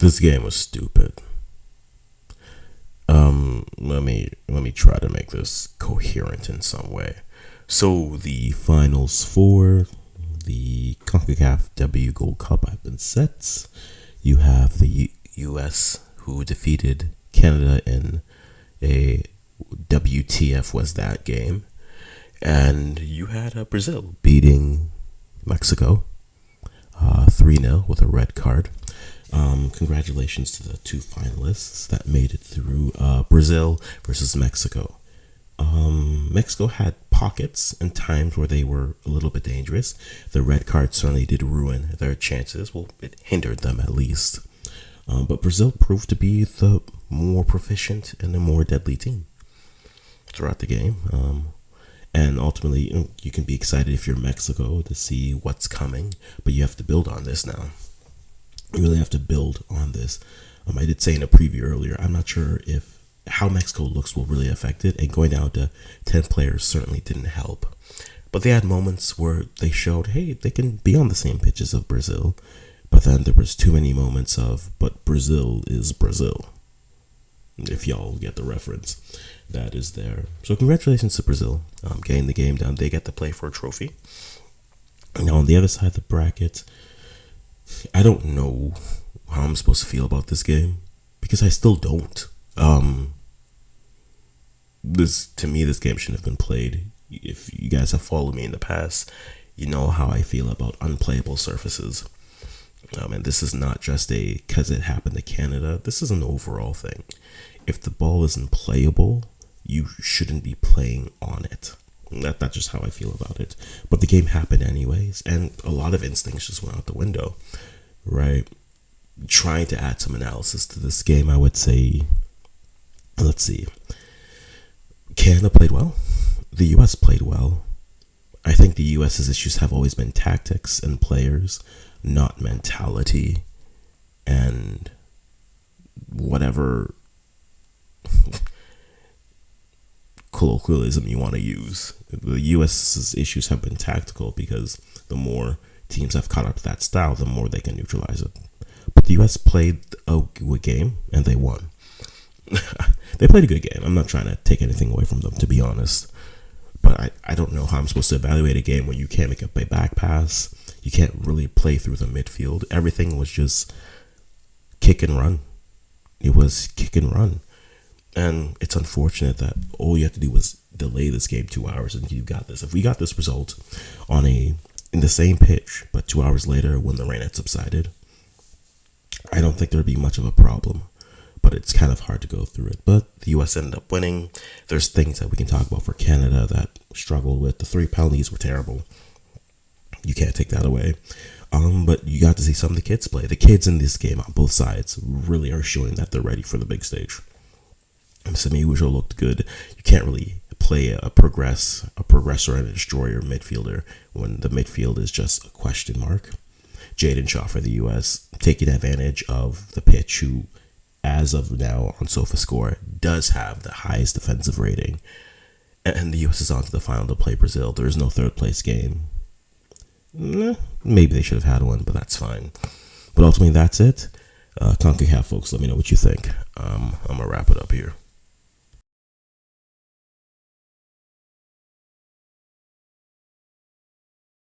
This game was stupid. Let me try to make this coherent in some way. So the finals for the CONCACAF W Gold Cup have been set. You have the US who defeated Canada in a WTF was that game, and you had Brazil beating Mexico 3-0 with a red card. Congratulations to the two finalists that made it through. Brazil versus Mexico. Mexico had pockets and times where they were a little bit dangerous. The red card certainly did ruin their chances. Well, it hindered them at least. But Brazil proved to be the more proficient and the more deadly team throughout the game. And ultimately, you can be excited if you're Mexico to see what's coming, but you have to build on this now. You really have to build on this. I did say in a preview earlier, I'm not sure if how Mexico looks will really affect it, and going down to 10 players certainly didn't help. But they had moments where they showed, hey, they can be on the same pitches of Brazil, but then there was too many moments of, but Brazil is Brazil. If y'all get the reference, that is there. So congratulations to Brazil, getting the game done. They get to play for a trophy. Now on the other side of the bracket, I don't know how I'm supposed to feel about this game because I still don't. To me, this game shouldn't have been played. If you guys have followed me in the past, you know how I feel about unplayable surfaces. And this is not just because it happened to Canada. This is an overall thing. If the ball isn't playable, you shouldn't be playing on it. That's just how I feel about it. But the game happened anyways, and a lot of instincts just went out the window, right? Trying to add some analysis to this game, I would say, let's see. Canada played well. The US played well. I think the US's issues have always been tactics and players, not mentality and whatever colloquialism you want to use. The US's issues have been tactical because the more teams have caught up to that style, the more they can neutralize it. But the US played a good game and they won. They played a good game. I'm not trying to take anything away from them, to be honest. But I don't know how I'm supposed to evaluate a game where you can't make a back pass. You can't really play through the midfield. Everything was just kick and run. It was kick and run. And it's unfortunate that all you have to do was delay this game 2 hours and you got this. If we got this result in the same pitch, but 2 hours later when the rain had subsided, I don't think there'd be much of a problem. But it's kind of hard to go through it. But the US ended up winning. There's things that we can talk about for Canada that struggled with. The 3 penalties were terrible. You can't take that away. But you got to see some of the kids play. The kids in this game on both sides really are showing that they're ready for the big stage. Semi Ujo looked good. You can't really play a progressor and a destroyer midfielder when the midfield is just a question mark. Jaden Shaw for the US taking advantage of the pitch, who as of now on SofaScore does have the highest defensive rating. And the US is on to the final to play Brazil. There is no third place game. Maybe they should have had one, but that's fine. But ultimately, that's it. CONCACAF folks, let me know what you think. I'm going to wrap it up here.